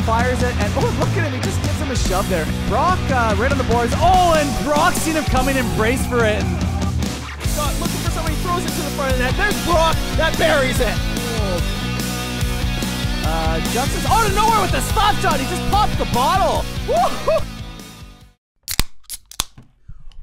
fires it, and oh, look at him, he just gives him a shove there. Brock right on the boards. Oh, and Brock seen him coming and braced for it. Scott looking for somebody, throws it to the front of the net. There's Brock, that buries it. Justice out of nowhere with the stop shot. He just popped the bottle. Woo-hoo.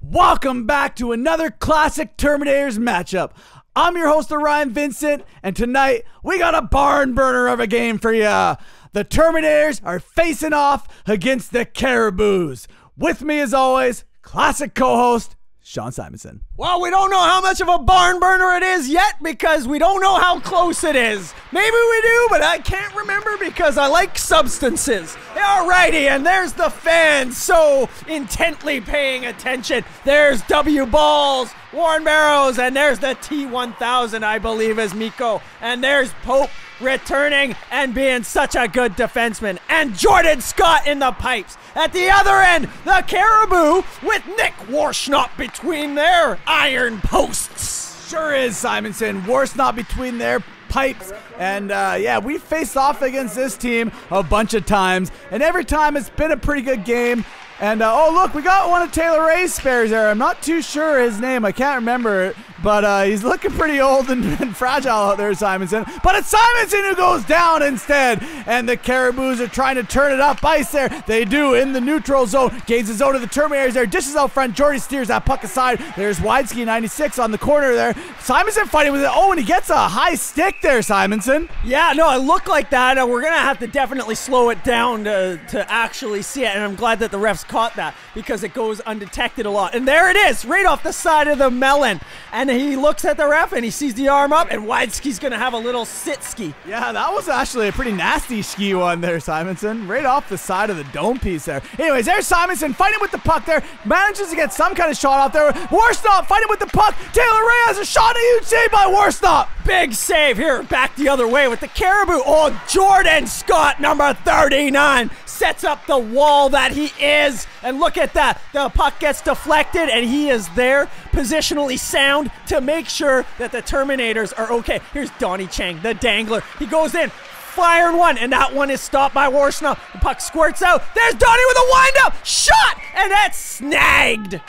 Welcome back to another classic Terminators matchup. I'm your host, Orion Vincent, and tonight we got a barn burner of a game for ya. The Terminators are facing off against the CARIBOOS. With me, as always, classic co-host Sean Simonson. Well, we don't know how much of a barn burner it is yet because we don't know how close it is. Maybe we do, but I can't remember because I like substances. Alrighty, and there's the fans so intently paying attention. There's W Balls, Warren Barrows, and there's the T1000, I believe is Miko. And there's Pope returning and being such a good defenseman. And Jordan Scott in the pipes. At the other end, the Caribou with Nick Warshnop between their iron posts. Sure is, Simonson. Warshnop between their pipes. And yeah, we faced off against this team a bunch of times. And every time it's been a pretty good game. And oh look, we got one of Taylor Ray's spares there. I'm not too sure his name. I can't remember it. But he's looking pretty old and fragile out there, Simonson. But it's Simonson who goes down instead. And the CARIBOOS are trying to turn it up ice there. They do in the neutral zone. Gains the zone to the Terminators there. Dishes out front. Jordy steers that puck aside. There's Wideski 96 on the corner there. Simonson fighting with it. Oh, and he gets a high stick there, Simonson. Yeah, no, it looked like that. We're going to have to definitely slow it down to actually see it. And I'm glad that the refs caught that because it goes undetected a lot. And there it is, right off the side of the melon. And he looks at the ref and he sees the arm up, and Wideski's gonna have a little sit ski. Yeah, that was actually a pretty nasty ski one there, Simonson. Right off the side of the dome piece there. Anyways, there's Simonson fighting with the puck there. Manages to get some kind of shot out there. Warshnop fighting with the puck. Taylor Ray has a shot, a huge save by Warshnop. Big save here, back the other way with the Caribou. Oh, Jordan Scott, number 39, sets up the wall that he is. And look at that. The puck gets deflected, and he is there, positionally sound, to make sure that the Terminators are okay. Here's Donnie Chang, the dangler. He goes in, firing one, and that one is stopped by Warshnop. The puck squirts out. There's Donnie with a wind-up shot, and that's snagged.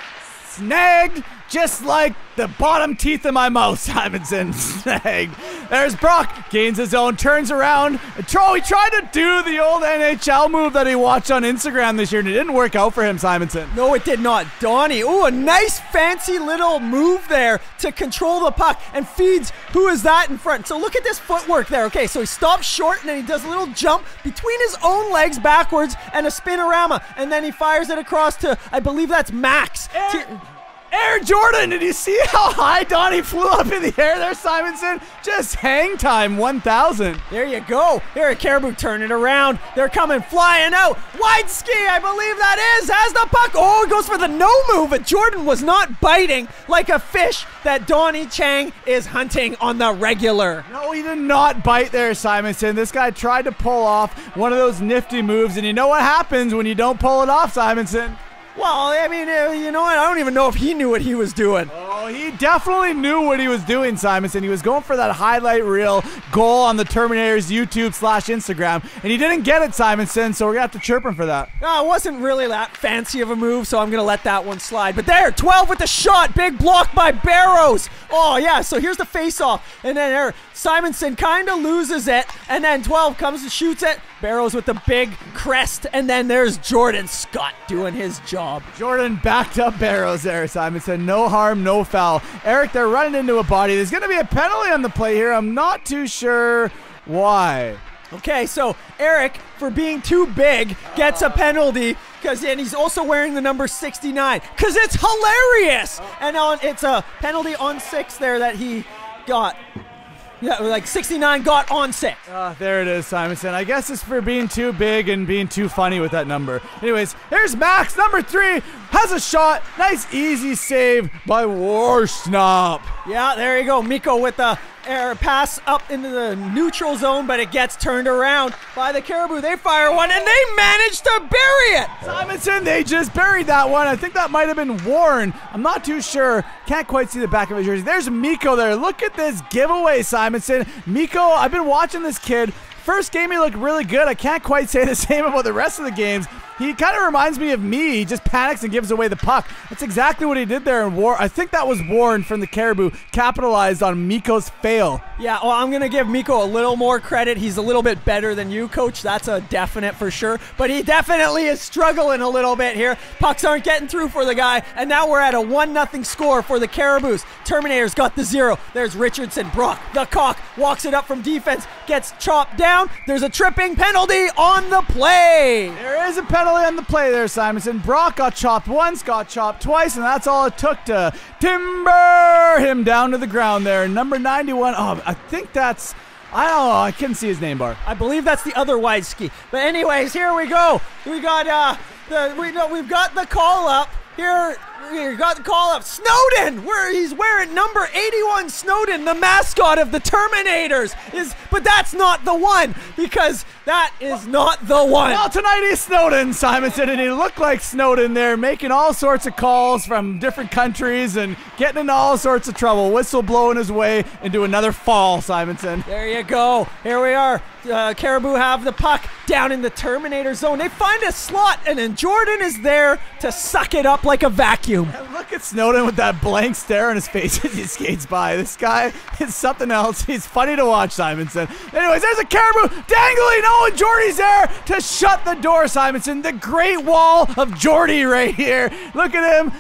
Snagged, just like the bottom teeth in my mouth, Simonson. Snagged. There's Brock, gains his own, turns around. He tried to do the old NHL move that he watched on Instagram this year, and it didn't work out for him, Simonson. No, it did not. Donnie, oh, a nice fancy little move there to control the puck and feeds, who is that in front? So look at this footwork there. Okay, so he stops short, and then he does a little jump between his own legs backwards and a spinorama, and then he fires it across to, I believe that's Max. Air Jordan, did you see how high Donnie flew up in the air there, Simonson? Just hang time 1,000. There you go. Here at Caribou, turn it around. They're coming flying out. Wideski, I believe that is, has the puck. Oh, it goes for the no move, but Jordan was not biting like a fish that Donnie Chang is hunting on the regular. No, he did not bite there, Simonson. This guy tried to pull off one of those nifty moves, and you know what happens when you don't pull it off, Simonson? Well, I mean, you know what? I don't even know if he knew what he was doing. Oh, he definitely knew what he was doing, Simonson. He was going for that highlight reel goal on the Terminators YouTube /Instagram, and he didn't get it, Simonson, so we're going to have to chirp him for that. No, it wasn't really that fancy of a move, so I'm going to let that one slide. But there, 12 with the shot. Big block by Barrows. Oh, yeah, so here's the face-off. And then there, Simonson kind of loses it, and then 12 comes and shoots it. Barrows with the big crest, and then there's Jordan Scott doing his job. Jordan backed up Barrows there, Simonson. No harm, no foul. Eric, they're running into a body. There's going to be a penalty on the play here. I'm not too sure why. Okay, so Eric, for being too big, gets a penalty, and he's also wearing the number 69, because it's hilarious. And it's a penalty on 6 there that he got. Yeah, like 69 got on 6. There it is, Simonson. I guess it's for being too big and being too funny with that number. Anyways, here's Max, number 3, has a shot. Nice, easy save by Warshnop. Yeah, there you go. Miko with the air pass up into the neutral zone, but it gets turned around by the Caribou. They fire one, and they manage to bury it. Simonson, they just buried that one. I think that might have been Warren. I'm not too sure. Can't quite see the back of his jersey. There's Miko there. Look at this giveaway, Simonson. Miko, I've been watching this kid first game he looked really good. I can't quite say the same about the rest of the games. He kind of reminds me of me. He just panics and gives away the puck. That's exactly what he did there in War. I think that was Warren from the Caribou capitalized on Mikko's fail. Yeah, well, I'm going to give Mikko a little more credit. He's a little bit better than you, Coach. That's a definite for sure. But he definitely is struggling a little bit here. Pucks aren't getting through for the guy. And now we're at a 1-0 score for the Cariboos. Terminators got the 0. There's Richardson. Brock, the cock, walks it up from defense, gets chopped down. There's a tripping penalty on the play. There is a penalty on the play there, Simonson. Brock got chopped once, got chopped twice, and that's all it took to timber him down to the ground there. Number 91. Oh, I think that's... I don't know. I couldn't see his name bar. I believe that's the other wide ski. But anyways, here we go. We got we've got the call up. Here we got the call up. Snowden, where he's wearing number 81. Snowden, the mascot of the Terminators, but that's not the one, because that is not the one. Well, tonight he's Snowden, Simonson, and he looked like Snowden there, making all sorts of calls from different countries and getting into all sorts of trouble. Whistle blowing his way into another fall, Simonson. There you go. Here we are. Caribou have the puck down in the Terminator zone. They find a slot, and then Jordan is there to suck it up like a vacuum. And look at Snowden with that blank stare on his face as he skates by. This guy is something else. He's funny to watch, Simonson. Anyways, there's a Caribou dangling. Oh, and Jordy's there to shut the door, Simonson. The great wall of Jordy right here. Look at him.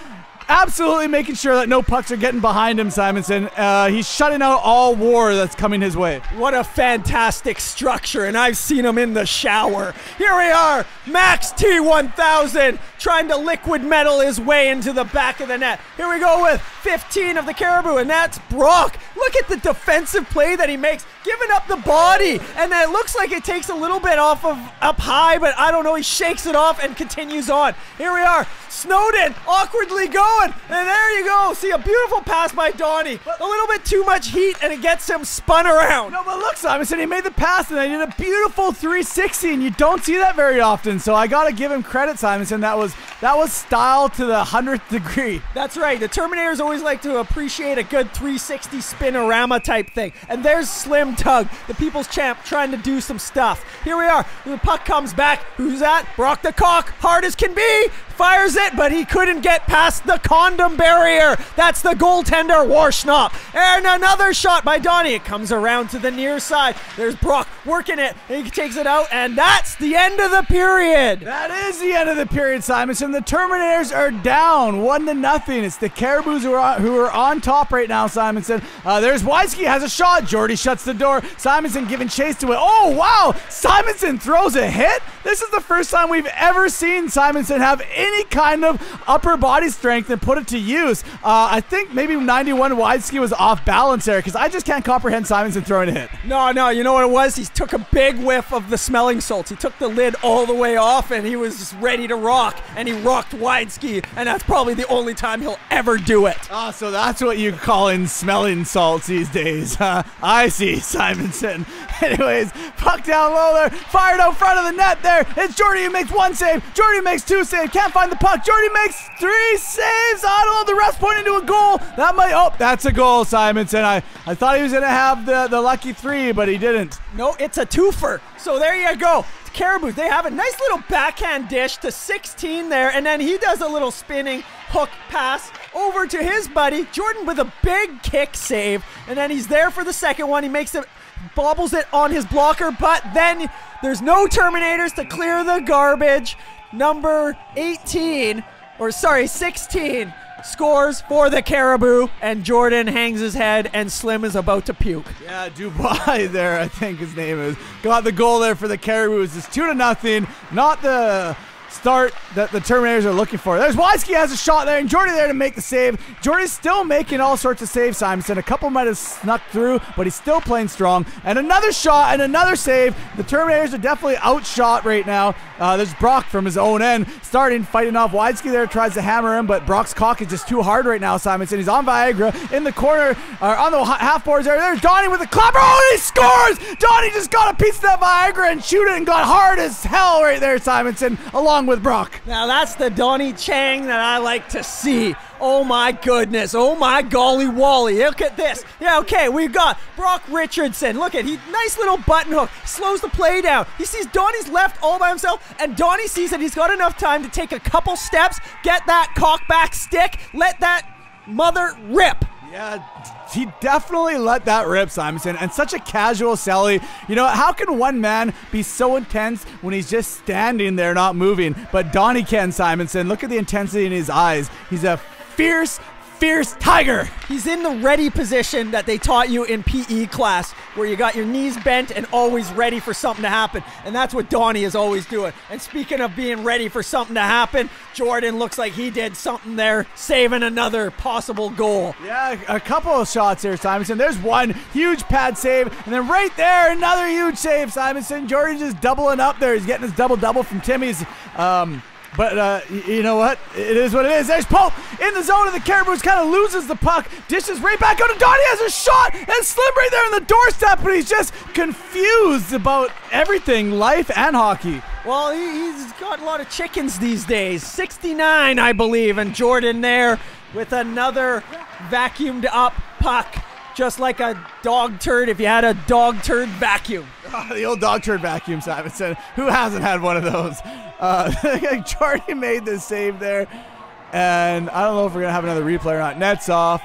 Absolutely making sure that no pucks are getting behind him, Simonson. He's shutting out all war that's coming his way. What a fantastic structure, and I've seen him in the shower. Here we are, Max T1000 trying to liquid metal his way into the back of the net. Here we go with 15 of the Caribou, and that's Brock. Look at the defensive play that he makes, giving up the body, and it looks like it takes a little bit off of up high, but I don't know, he shakes it off and continues on. Here we are, Snowden awkwardly going, and there you go. See, a beautiful pass by Donnie. A little bit too much heat, and it gets him spun around. No, but look, Simonson, he made the pass, and he did a beautiful 360, and you don't see that very often, so I gotta give him credit, Simonson. That was style to the 100th degree. That's right. The Terminators always like to appreciate a good 360 spinorama type thing, and there's Slim Tug, the people's champ, trying to do some stuff. Here we are. The puck comes back. Who's that? Brock the cock, hard as can be. Fires it, but he couldn't get past the condom barrier. That's the goaltender, Warschnop. And another shot by Donnie. It comes around to the near side. There's Brock working it. He takes it out, and that's the end of the period. That is the end of the period, Simonson. The Terminators are down 1-0. It's the Cariboos who are on top right now, Simonson. There's Weisky has a shot. Jordy shuts the door. Simonson giving chase to it. Oh, wow. Simonson throws a hit. This is the first time we've ever seen Simonson have any kind of upper body strength and put it to use. I think maybe 91 Weisky was off balance there, because I just can't comprehend Simonson throwing a hit. No, you know what it was? He took a big whiff of the smelling salts. He took the lid all the way off, and he was just ready to rock, and he rocked Weisky, and that's probably the only time he'll ever do it. Oh, so that's what you call in smelling salts these days. I see, Simonson. Anyways, puck down low there, fired out front of the net there. It's Jordy who makes one save. Jordy makes two saves. Can't find the puck. Jordy makes 3 saves. I don't know. The ref's pointing to a goal. That might. Oh, that's a goal, Simonson. I thought he was gonna have the lucky 3, but he didn't. No, it's a twofer. So there you go. Caribou, they have a nice little backhand dish to 16 there, and then he does a little spinning hook pass over to his buddy Jordan with a big kick save, and then he's there for the second one. He makes it, bobbles it on his blocker, but then there's no Terminators to clear the garbage. Number 16 scores for the Caribou, and Jordan hangs his head, and Slim is about to puke. Yeah, Dubois there, I think his name is, got the goal there for the Cariboos. It's 2-0. Not the start that the Terminators are looking for. There's Weisky has a shot there, and Jordy there to make the save. Jordy's still making all sorts of saves, Simonson. A couple might have snuck through, but he's still playing strong. And another shot and another save. The Terminators are definitely outshot right now. There's Brock from his own end fighting off Weisky there, tries to hammer him, but Brock's cock is just too hard right now, Simonson. He's on Viagra in the corner, on the half boards there. There's Donnie with the clapper. Oh, and he scores! Donnie just got a piece of that Viagra and shoot it and got hard as hell right there, Simonson, along wrong with Brock. Now that's the Donnie Chang that I like to see. Oh my goodness. Oh my golly wally. Look at this. Yeah, okay, we've got Brock Richardson. Look at, nice little button hook. Slows the play down. He sees Donnie's left all by himself, and Donnie sees that he's got enough time to take a couple steps, get that cock back stick, let that mother rip. Yeah, he definitely let that rip, Simonson, and such a casual Celly. You know, how can one man be so intense when he's just standing there not moving? But Donnie can, Simonson. Look at the intensity in his eyes. He's a fierce tiger. He's in the ready position that they taught you in PE class, where you got your knees bent and always ready for something to happen. And that's what Donnie is always doing. And speaking of being ready for something to happen, Jordan looks like he did something there, saving another possible goal. Yeah, a couple of shots here, Simonson. There's one huge pad save, and then right there, another huge save, Simonson. Jordan just doubling up there. He's getting his double-double from Timmy's. But you know what? It is what it is. There's Pope in the zone, and the CARIBOOS kind of loses the puck. Dishes right back out to Donnie, has a shot, and Slim right there on the doorstep, but he's just confused about everything, life and hockey. Well, he's got a lot of chickens these days. 69, I believe, and Jordan there with another vacuumed up puck. Just like a dog turd if you had a dog turd vacuum. Oh, the old dog turd vacuum, Simonson. Who hasn't had one of those? Jordan made this save there. And I don't know if we're going to have another replay or not. Net's off.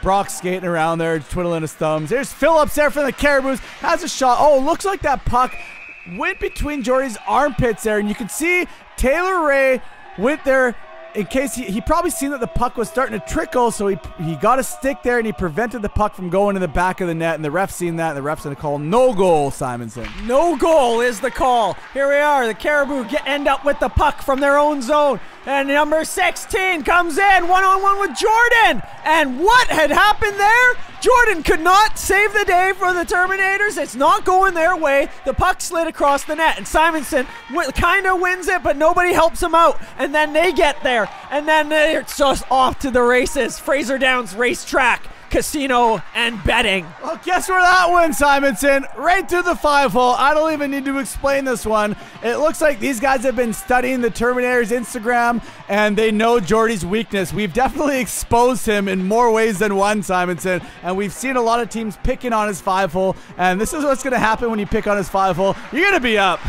Brock skating around there, twiddling his thumbs. There's Phillips there for the CARIBOOS. Has a shot. Oh, looks like that puck went between Jordy's armpits there. And you can see Taylor Ray went there. In case he probably seen that the puck was starting to trickle, so he got a stick there and he prevented the puck from going to the back of the net, and the ref seen that, and the ref's going to call no goal, Simonson. No goal is the call. Here we are. The Caribou end up with the puck from their own zone, and number 16 comes in one-on-one with Jordan. And what had happened there? Jordan could not save the day for the Terminators. It's not going their way. The puck slid across the net, and Simonson kind of wins it, but nobody helps him out. And then they get there, and then it's just off to the races. Fraser Downs Racetrack, casino, and betting. Well, guess where that went, Simonson? Right through the 5-hole. I don't even need to explain this one. It looks like these guys have been studying the Terminators' Instagram, and they know Jordy's weakness. We've definitely exposed him in more ways than one, Simonson, and we've seen a lot of teams picking on his 5-hole, and this is what's going to happen when you pick on his 5-hole. You're going to be up.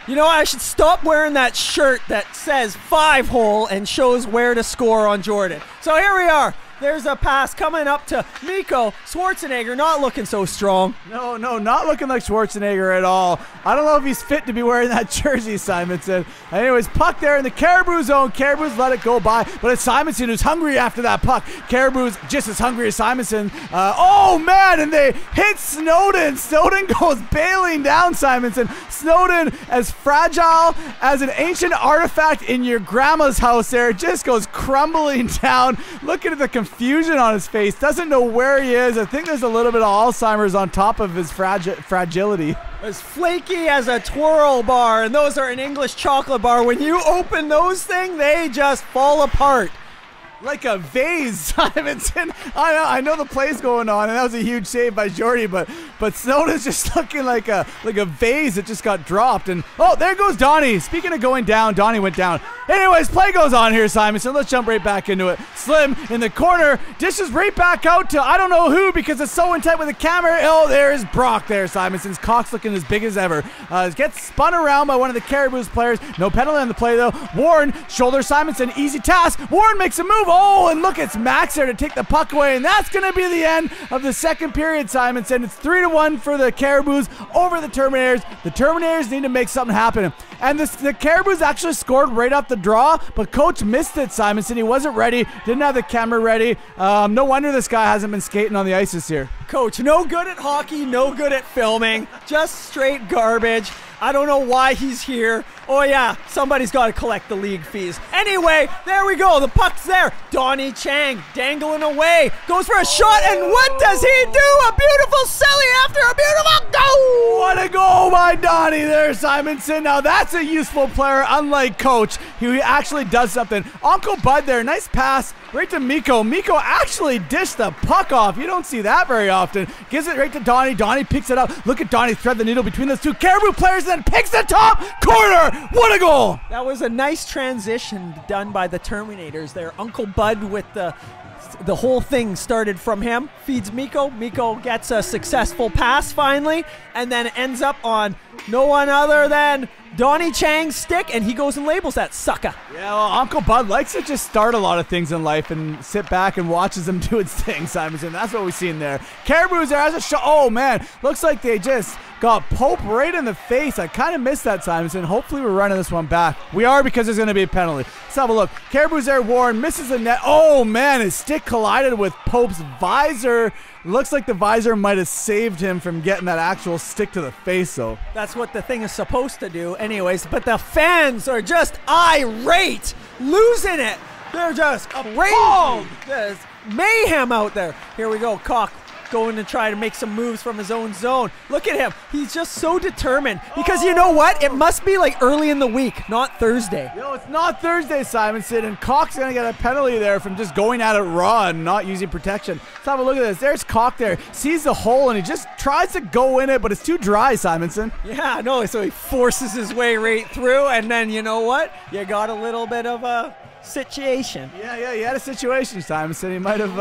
You know, I should stop wearing that shirt that says 5-hole and shows where to score on Jordan. So here we are. There's a pass coming up to Mikko Schwarzenegger, not looking so strong. No, not looking like Schwarzenegger at all. I don't know if he's fit to be wearing that jersey, Simonson. Anyways, puck there in the Caribou zone. Caribou's let it go by, but it's Simonson who's hungry after that puck. Caribou's just as hungry as Simonson. Oh, man, and they hit Snowden. Snowden goes bailing down, Simonson. Snowden, as fragile as an ancient artifact in your grandma's house there, just goes crumbling down. Looking at the confusion on his face, doesn't know where he is. I think there's a little bit of Alzheimer's on top of his fragility. As flaky as a twirl bar, and those are an English chocolate bar. When you open those things, they just fall apart. Like a vase, Simonson. I know the play's going on, and that was a huge save by Jordy, but Snowden's just looking like a vase that just got dropped. And oh, there goes Donnie. Speaking of going down, Donnie went down. Anyways, play goes on here, Simonson. Let's jump right back into it. Slim in the corner, dishes right back out to I don't know who, because it's so in tight with the camera. Oh, there's Brock there, Simonson's cock's looking as big as ever. Gets spun around by one of the CARIBOOS players. No penalty on the play, though. Warren, shoulder Simonson, easy task. Warren makes a move. Oh, and look, it's Max there to take the puck away, and that's going to be the end of the second period, Simonson. It's 3-1 for the CARIBOOS over the Terminators. The Terminators need to make something happen. And the CARIBOOS actually scored right off the draw, but coach missed it, Simonson. He wasn't ready, didn't have the camera ready. No wonder this guy hasn't been skating on the ice this year. Coach, no good at hockey, no good at filming, just straight garbage. I don't know why he's here. Oh yeah, somebody's got to collect the league fees. Anyway, there we go. The puck's there. Donnie Chang dangling away. Goes for a shot, and what does he do? A beautiful Celly after a beautiful goal. What a goal by Donnie there, Simonson. Now that's a useful player, unlike Coach, who actually does something. Uncle Bud there, nice pass right to Mikko. Mikko actually dished the puck off. You don't see that very often. Gives it right to Donnie. Donnie picks it up. Look at Donnie thread the needle between those two Caribou players, and then picks the top corner. What a goal! That was a nice transition done by the Terminators there. Uncle Bud with the whole thing started from him. Feeds Mikko. Mikko gets a successful pass finally, and then ends up on no one other than Donnie Chang's stick, and he goes and labels that sucker. Yeah, well, Uncle Bud likes to just start a lot of things in life and sit back and watches them do its thing, Simonson. That's what we've seen there. Caribou's there has a shot. Oh, man. Looks like they just got Pope right in the face. I kind of missed that, Simonson. Hopefully we're running this one back. We are, because there's going to be a penalty. Let's have a look. Caribou's there. Warren misses the net. Oh, man. His stick collided with Pope's visor. Looks like the visor might have saved him from getting that actual stick to the face, though. That's what the thing is supposed to do anyways, but the fans are just irate, losing it. They're just crazy. There's mayhem out there. Here we go, Cock going to try to make some moves from his own zone. Look at him. He's just so determined, because you know what? It must be like early in the week, not Thursday. No, it's not Thursday, Simonson, and Cock's going to get a penalty there from just going at it raw and not using protection. Let's have a look at this. There's Cock there. Sees the hole, and he just tries to go in it, but it's too dry, Simonson. Yeah, no, so he forces his way right through, and then you know what? You got a little bit of a situation. Yeah, he had a situation, Simonson. He might have,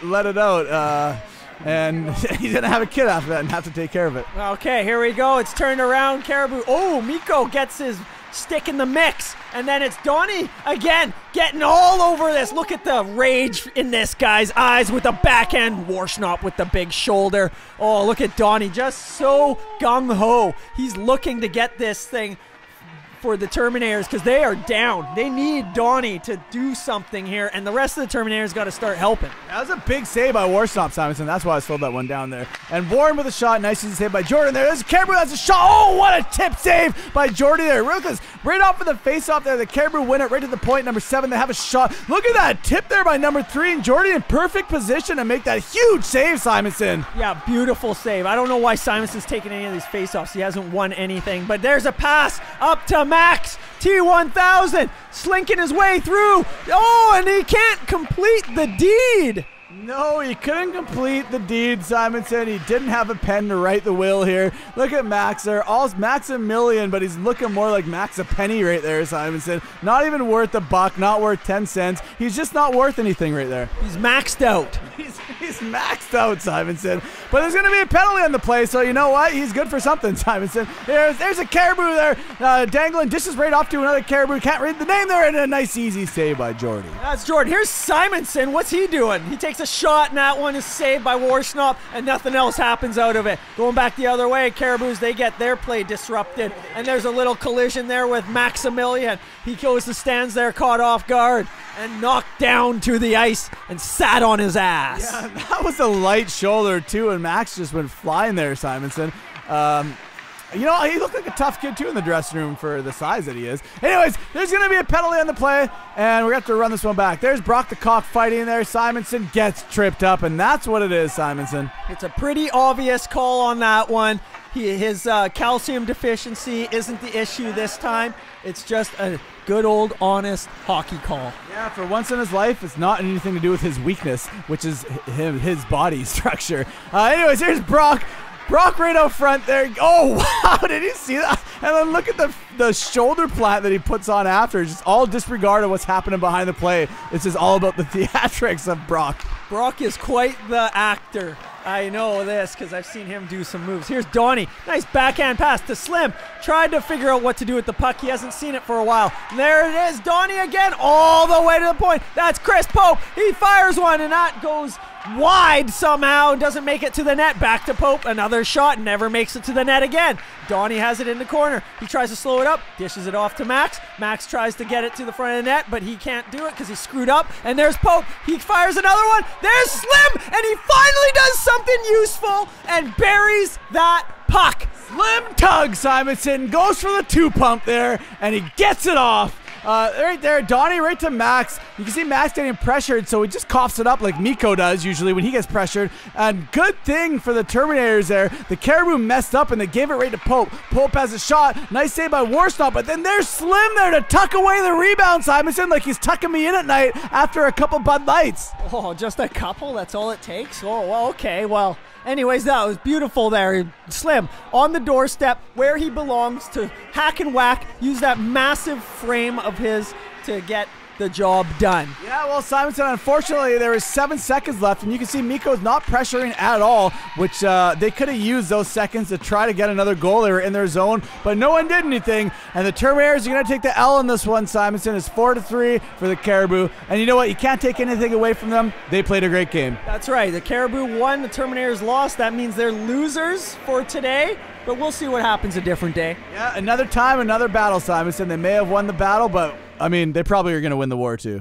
let it out. And he's going to have a kid after that and have to take care of it. Okay, here we go. It's turned around. Caribou. Oh, Mikko gets his stick in the mix. And then it's Donnie again getting all over this. Look at the rage in this guy's eyes with the backhand. Warschnop with the big shoulder. Oh, look at Donnie just so gung-ho. He's looking to get this thing for the Terminators, because they are down. They need Donnie to do something here, and the rest of the Terminators got to start helping. That was a big save by Warschnop, Simonson. That's why I slowed that one down there. And Warren with a shot. Nice save by Jordan there. There's Caribou. That's a shot. Oh, what a tip save by Jordy there. Lucas right off of the face-off there. The Caribou win it right to the point. Number 7, they have a shot. Look at that tip there by number 3, and Jordy in perfect position to make that huge save, Simonson. Yeah, beautiful save. I don't know why Simonson's taking any of these face-offs. He hasn't won anything, but there's a pass up to Max. T1000 slinking his way through. Oh, and he can't complete the deed. No, he couldn't complete the deed, Simonson. He didn't have a pen to write the will here. Look at Max there. All's Maximilian, but he's looking more like Max a penny right there, Simonson. Not even worth a buck, not worth 10 cents. He's just not worth anything right there. He's maxed out. He's maxed out, Simonson. But there's going to be a penalty on the play, so you know what? He's good for something, Simonson. There's a Caribou there dangling. Dishes right off to another Caribou. Can't read the name there, and a nice easy save by Jordy. That's Jordan. Here's Simonson. What's he doing? He takes a shot, and that one is saved by Warschnop, and nothing else happens out of it. Going back the other way, Caribous, they get their play disrupted, and there's a little collision there with Maximilian. He goes to stands there, caught off guard, and knocked down to the ice and sat on his ass. Yeah, that was a light shoulder, too, and Max just went flying there, Simonson. You know, he looked like a tough kid, too, in the dressing room for the size that he is. Anyways, there's going to be a penalty on the play, and we're going to have to run this one back. There's Brock the Cock fighting there. Simonson gets tripped up, and that's what it is, Simonson. It's a pretty obvious call on that one. His calcium deficiency isn't the issue this time. It's just a good old honest hockey call. Yeah, for once in his life, it's not anything to do with his weakness, which is his body structure. Anyways, here's Brock. Brock right out front there. Oh, wow, did you see that? And then look at the shoulder plant that he puts on after. Just all disregard of what's happening behind the play. This is all about the theatrics of Brock. Brock is quite the actor. I know this because I've seen him do some moves. Here's Donnie. Nice backhand pass to Slim. Tried to figure out what to do with the puck. He hasn't seen it for a while. There it is. Donnie again all the way to the point. That's Chris Pope. He fires one, and that goes wide somehow. Doesn't make it to the net. Back to Pope. Another shot. Never makes it to the net again. Donnie has it in the corner. He tries to slow it up. Dishes it off to Max. Max tries to get it to the front of the net, but he can't do it because he's screwed up. And there's Pope. He fires another one. There's Slim, and he finally does something useful and buries that puck. Slim tug, Simonson goes for the 2-pump there, and he gets it off. Right there, Donnie right to Max. You can see Max getting pressured, so he just coughs it up like Miko does usually when he gets pressured. And good thing for the Terminators there. The Caribou messed up and they gave it right to Pope. Pope has a shot. Nice save by Warsnop, but then there's Slim there to tuck away the rebound, Simonson, like he's tucking me in at night after a couple Bud Lights. Oh, just a couple? That's all it takes? Oh, well, okay, well. Anyways, that was beautiful there. Slim on the doorstep where he belongs to hack and whack. Use that massive frame of his to get the job done. Yeah, well, Simonson, unfortunately, there is 7 seconds left, and you can see Miko's not pressuring at all, which they could have used those seconds to try to get another goal. They were in their zone, but no one did anything, and the Terminators are going to take the L on this one, Simonson. It's 4-3 for the Caribou, and you know what? You can't take anything away from them. They played a great game. That's right. The Caribou won, the Terminators lost. That means they're losers for today, but we'll see what happens a different day. Yeah, another time, another battle, Simonson. They may have won the battle, but I mean, they probably are going to win the war too.